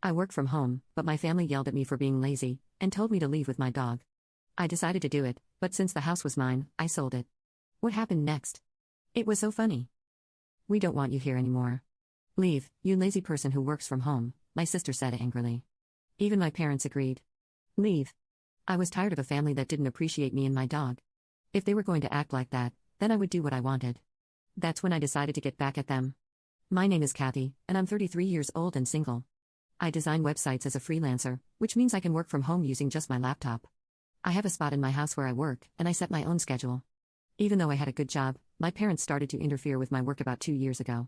I work from home, but my family yelled at me for being lazy and told me to leave with my dog. I decided to do it, but since the house was mine, I sold it. What happened next? It was so funny. We don't want you here anymore. Leave, you lazy person who works from home, my sister said angrily. Even my parents agreed. Leave. I was tired of a family that didn't appreciate me and my dog. If they were going to act like that, then I would do what I wanted. That's when I decided to get back at them. My name is Kathy, and I'm 33 years old and single. I design websites as a freelancer, which means I can work from home using just my laptop. I have a spot in my house where I work, and I set my own schedule. Even though I had a good job, my parents started to interfere with my work about 2 years ago.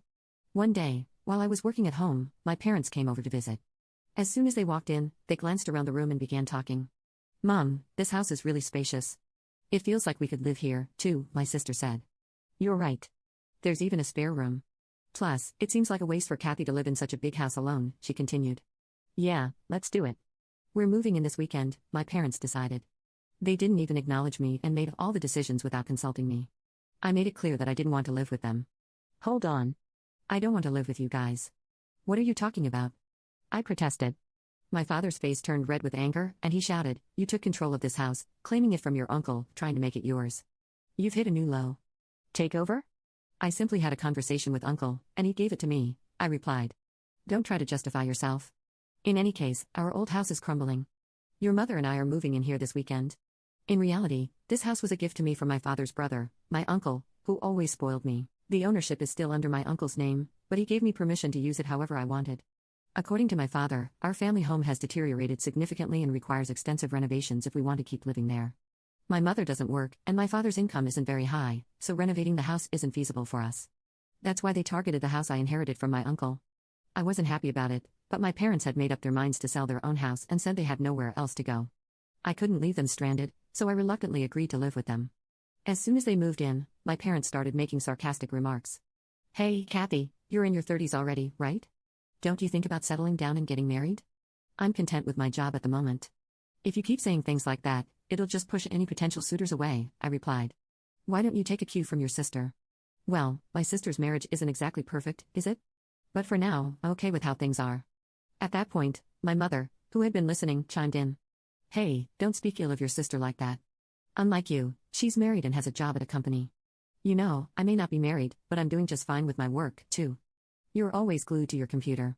One day, while I was working at home, my parents came over to visit. As soon as they walked in, they glanced around the room and began talking. Mom, this house is really spacious. It feels like we could live here, too, my sister said. You're right. There's even a spare room. Plus, it seems like a waste for Kathy to live in such a big house alone, she continued. Yeah, let's do it. We're moving in this weekend, my parents decided. They didn't even acknowledge me and made all the decisions without consulting me. I made it clear that I didn't want to live with them. Hold on. I don't want to live with you guys. What are you talking about? I protested. My father's face turned red with anger, and he shouted, You took control of this house, claiming it from your uncle, trying to make it yours. You've hit a new low. Take over? I simply had a conversation with Uncle, and he gave it to me, I replied. Don't try to justify yourself. In any case, our old house is crumbling. Your mother and I are moving in here this weekend. In reality, this house was a gift to me from my father's brother, my uncle, who always spoiled me. The ownership is still under my uncle's name, but he gave me permission to use it however I wanted. According to my father, our family home has deteriorated significantly and requires extensive renovations if we want to keep living there. My mother doesn't work, and my father's income isn't very high, so renovating the house isn't feasible for us. That's why they targeted the house I inherited from my uncle. I wasn't happy about it, but my parents had made up their minds to sell their own house and said they had nowhere else to go. I couldn't leave them stranded, so I reluctantly agreed to live with them. As soon as they moved in, my parents started making sarcastic remarks. Hey, Kathy, you're in your 30s already, right? Don't you think about settling down and getting married? I'm content with my job at the moment. If you keep saying things like that, it'll just push any potential suitors away, I replied. Why don't you take a cue from your sister? Well, my sister's marriage isn't exactly perfect, is it? But for now, I'm okay with how things are. At that point, my mother, who had been listening, chimed in. Hey, don't speak ill of your sister like that. Unlike you, she's married and has a job at a company. You know, I may not be married, but I'm doing just fine with my work, too. You're always glued to your computer.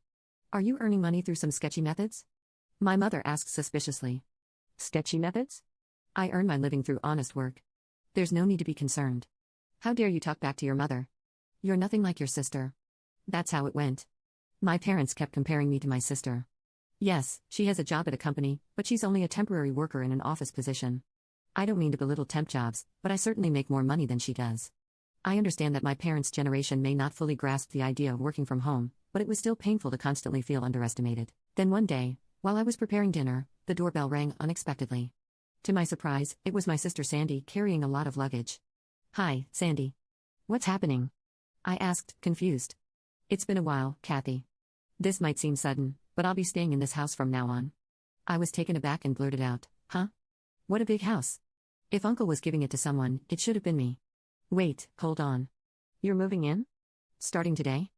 Are you earning money through some sketchy methods? My mother asked suspiciously. Sketchy methods? I earn my living through honest work. There's no need to be concerned. How dare you talk back to your mother? You're nothing like your sister. That's how it went. My parents kept comparing me to my sister. Yes, she has a job at a company, but she's only a temporary worker in an office position. I don't mean to belittle temp jobs, but I certainly make more money than she does. I understand that my parents' generation may not fully grasp the idea of working from home, but it was still painful to constantly feel underestimated. Then one day, while I was preparing dinner, the doorbell rang unexpectedly. To my surprise, it was my sister Sandy carrying a lot of luggage. Hi, Sandy. What's happening? I asked, confused. It's been a while, Kathy. This might seem sudden, but I'll be staying in this house from now on. I was taken aback and blurted out, Huh? What a big house. If Uncle was giving it to someone, it should have been me. Wait, hold on. You're moving in? Starting today?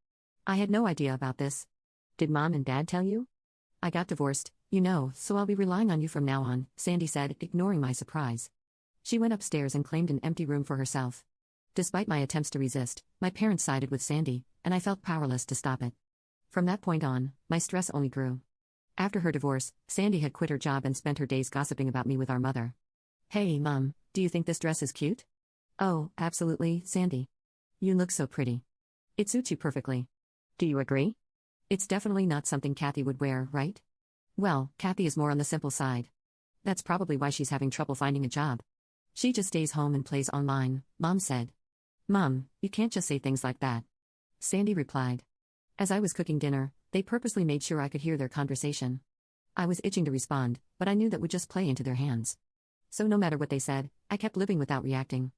I had no idea about this. Did Mom and Dad tell you? I got divorced, you know, so I'll be relying on you from now on, Sandy said, ignoring my surprise. She went upstairs and claimed an empty room for herself. Despite my attempts to resist, my parents sided with Sandy, and I felt powerless to stop it. From that point on, my stress only grew. After her divorce, Sandy had quit her job and spent her days gossiping about me with our mother. Hey, Mom, do you think this dress is cute? Oh, absolutely, Sandy. You look so pretty. It suits you perfectly. Do you agree? It's definitely not something Kathy would wear, right? Well, Kathy is more on the simple side. That's probably why she's having trouble finding a job. She just stays home and plays online, Mom said. Mom, you can't just say things like that. Sandy replied. As I was cooking dinner, they purposely made sure I could hear their conversation. I was itching to respond, but I knew that would just play into their hands. So no matter what they said, I kept living without reacting.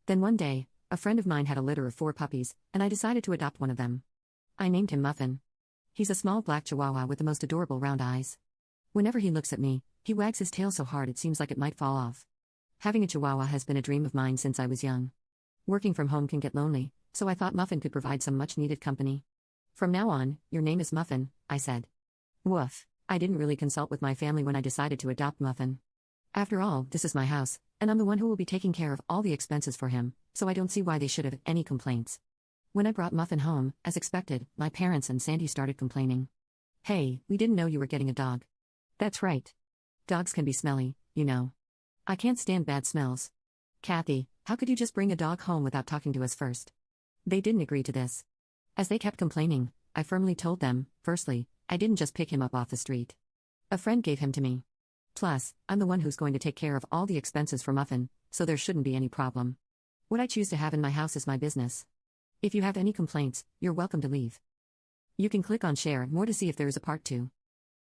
Then one day, a friend of mine had a litter of 4 puppies, and I decided to adopt one of them. I named him Muffin. He's a small black chihuahua with the most adorable round eyes. Whenever he looks at me, he wags his tail so hard it seems like it might fall off. Having a chihuahua has been a dream of mine since I was young. Working from home can get lonely, so I thought Muffin could provide some much-needed company. From now on, your name is Muffin, I said. Woof. I didn't really consult with my family when I decided to adopt Muffin. After all, this is my house, and I'm the one who will be taking care of all the expenses for him, so I don't see why they should have any complaints. When I brought Muffin home, as expected, my parents and Sandy started complaining. Hey, we didn't know you were getting a dog. That's right. Dogs can be smelly, you know. I can't stand bad smells. Kathy, how could you just bring a dog home without talking to us first? They didn't agree to this. As they kept complaining, I firmly told them, firstly, I didn't just pick him up off the street. A friend gave him to me. Plus, I'm the one who's going to take care of all the expenses for Muffin, so there shouldn't be any problem. What I choose to have in my house is my business. If you have any complaints, you're welcome to leave. You can click on share more to see if there is a part 2.